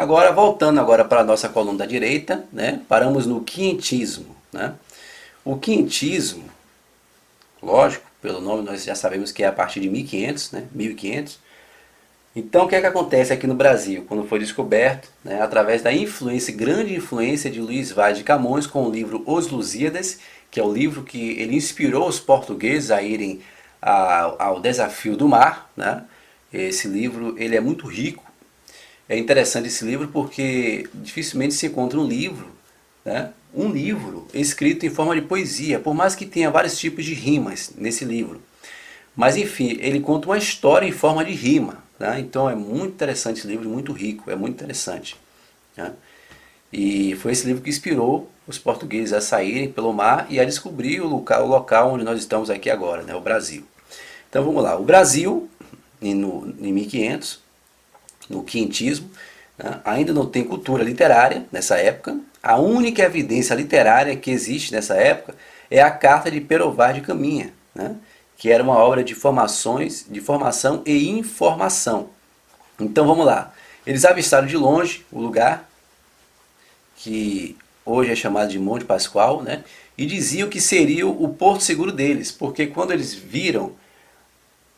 Agora, voltando agora para a nossa coluna da direita, né, paramos no quinhentismo. Né? O quinhentismo, lógico, pelo nome nós já sabemos que é a partir de 1500, né, 1500. Então, o que é que acontece aqui no Brasil, quando foi descoberto, né, através da influência, grande influência de Luís Vaz de Camões com o livro Os Lusíadas, que é o livro que ele inspirou os portugueses a irem ao desafio do mar. Né? Esse livro ele é muito rico. É interessante esse livro porque dificilmente se encontra um livro escrito em forma de poesia, por mais que tenha vários tipos de rimas nesse livro. Mas enfim, ele conta uma história em forma de rima. Né? Então é muito interessante esse livro, muito rico, é muito interessante. Né? E foi esse livro que inspirou os portugueses a saírem pelo mar e a descobrir o local onde nós estamos aqui agora, né? O Brasil. Então vamos lá, o Brasil, em 1500, no quinhentismo, né? Ainda não tem cultura literária nessa época. A única evidência literária que existe nessa época é a Carta de Pero Vaz de Caminha, né? Que era uma obra de formação e informação. Então vamos lá. Eles avistaram de longe o lugar, que hoje é chamado de Monte Pascoal, né? E diziam que seria o porto seguro deles, porque quando eles viram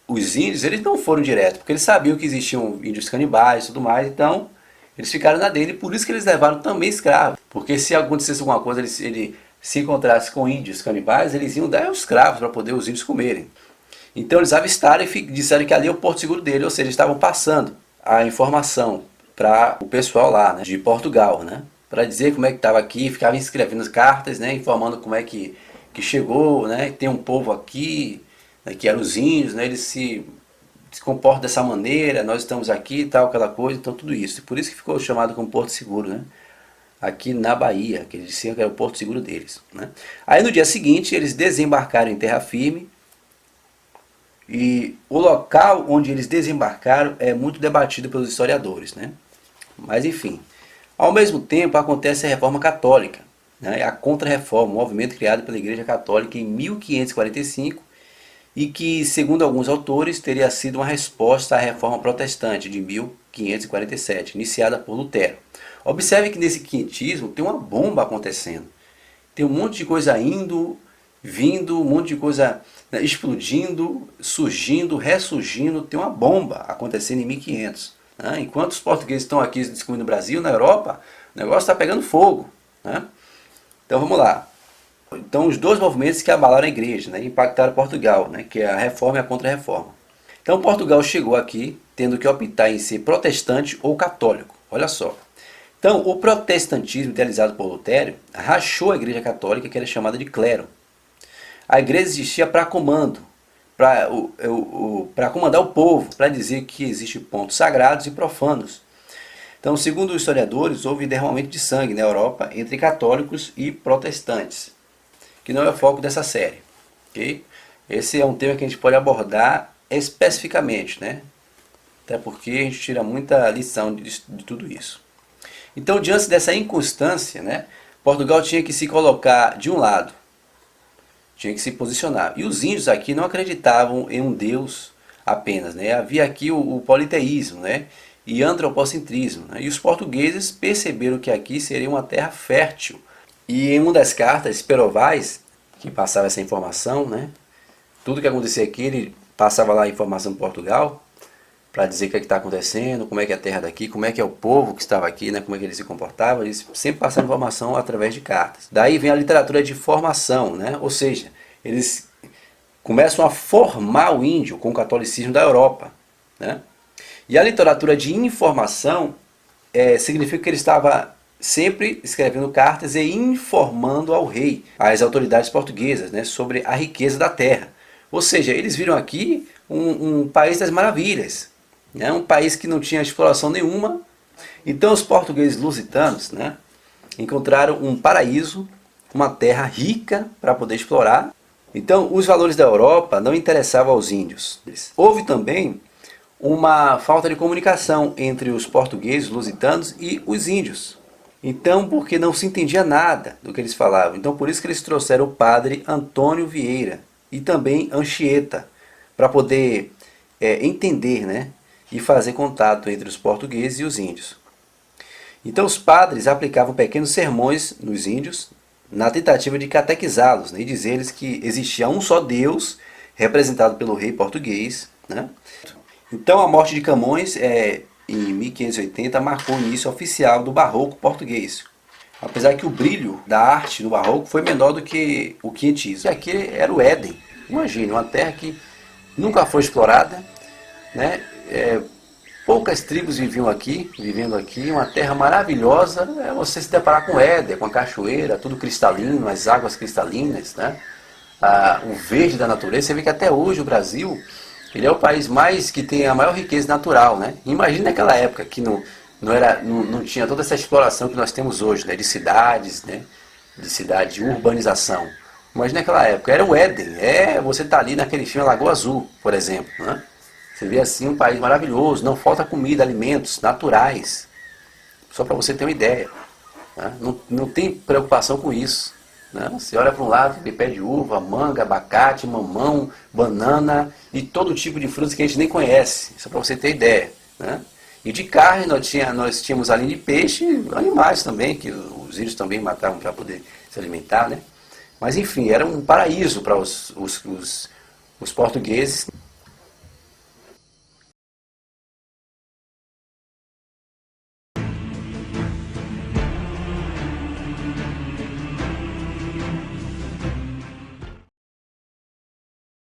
os índios, eles não foram direto, porque eles sabiam que existiam índios canibais e tudo mais, então eles ficaram na dele, por isso que eles levaram também escravos, porque se acontecesse alguma coisa, ele se encontrasse com índios canibais, eles iam dar os escravos para poder os índios comerem. Então eles avistaram e disseram que ali é o porto seguro dele, ou seja, eles estavam passando a informação para o pessoal lá, né, de Portugal, né, para dizer como é que estava aqui, ficavam escrevendo cartas, né, informando como é que chegou, né, tem um povo aqui, né, que eram os índios, né, eles se comportam dessa maneira, nós estamos aqui e tal, aquela coisa, então tudo isso. E por isso que ficou chamado como Porto Seguro, né, aqui na Bahia, que eles diziam que era o Porto Seguro deles. Né. Aí no dia seguinte eles desembarcaram em terra firme, e o local onde eles desembarcaram é muito debatido pelos historiadores, né? Mas enfim, ao mesmo tempo acontece a Reforma Católica, né? A Contra-Reforma, um movimento criado pela Igreja Católica em 1545 e que, segundo alguns autores, teria sido uma resposta à Reforma Protestante de 1547, iniciada por Lutero. Observe que nesse quinhentismo tem uma bomba acontecendo, tem um monte de coisa indo, vindo, um monte de coisa, né, explodindo, surgindo, ressurgindo, tem uma bomba acontecendo em 1500. Né? Enquanto os portugueses estão aqui descobrindo o Brasil, na Europa, o negócio está pegando fogo. Né? Então vamos lá. Então os dois movimentos que abalaram a igreja, né, impactaram Portugal, né, que é a Reforma e a Contra-Reforma. Então Portugal chegou aqui tendo que optar em ser protestante ou católico. Olha só. Então o protestantismo idealizado por Lutero rachou a igreja católica, que era chamada de clero. A igreja existia para comando, para comandar o povo, para dizer que existem pontos sagrados e profanos. Então, segundo os historiadores, houve derramamento de sangue na Europa entre católicos e protestantes, que não é o foco dessa série. Okay? Esse é um tema que a gente pode abordar especificamente, né? Até porque a gente tira muita lição de tudo isso. Então, diante dessa inconstância, né, Portugal tinha que se colocar de um lado, tinha que se posicionar. E os índios aqui não acreditavam em um Deus apenas, né? Havia aqui o politeísmo, né? E antropocentrismo. Né? E os portugueses perceberam que aqui seria uma terra fértil. E em uma das cartas, Pero Vaz, que passava essa informação, né? Tudo que acontecia aqui, ele passava lá a informação em Portugal, para dizer o que está acontecendo, como é que é a terra daqui, como é que é o povo que estava aqui, né? Como é que ele se comportava. Eles sempre passavam informação através de cartas. Daí vem a literatura de formação, né? Ou seja, eles começam a formar o índio com o catolicismo da Europa, né? E a literatura de informação significa que ele estava sempre escrevendo cartas e informando ao rei, às autoridades portuguesas, né, sobre a riqueza da terra. Ou seja, eles viram aqui um país das maravilhas, né, um país que não tinha exploração nenhuma. Então os portugueses lusitanos, né, encontraram um paraíso, uma terra rica para poder explorar. Então os valores da Europa não interessavam aos índios. Houve também uma falta de comunicação entre os portugueses, lusitanos e os índios. Então, porque não se entendia nada do que eles falavam. Então, por isso que eles trouxeram o padre Antônio Vieira e também Anchieta, para poder entender, né, e fazer contato entre os portugueses e os índios. Então os padres aplicavam pequenos sermões nos índios na tentativa de catequizá-los, né, e dizer-lhes que existia um só Deus, representado pelo rei português. Né? Então a morte de Camões, em 1580, marcou o início oficial do barroco português. Apesar que o brilho da arte no barroco foi menor do que o quinhentismo. E aqui era o Éden. Imagine, uma terra que nunca foi explorada, né? Poucas tribos vivendo aqui, uma terra maravilhosa. Você se deparar com Éden, com a cachoeira, tudo cristalino, as águas cristalinas, né? O verde da natureza. Você vê que até hoje o Brasil, ele é o país que tem a maior riqueza natural, né? Imagina naquela época que não tinha toda essa exploração que nós temos hoje, né? De cidades, né? De urbanização. Imagina naquela época, era o Éden. Você está ali naquele filme Lagoa Azul, por exemplo, né? Você vê assim um país maravilhoso, não falta comida, alimentos naturais. Só para você ter uma ideia. Né? Não tem preocupação com isso. Né? Você olha para um lado, tem pé de uva, manga, abacate, mamão, banana e todo tipo de frutas que a gente nem conhece. Só para você ter ideia. Né? E de carne nós tínhamos além de peixe, animais também, que os índios também matavam para poder se alimentar. Né? Mas enfim, era um paraíso para os portugueses.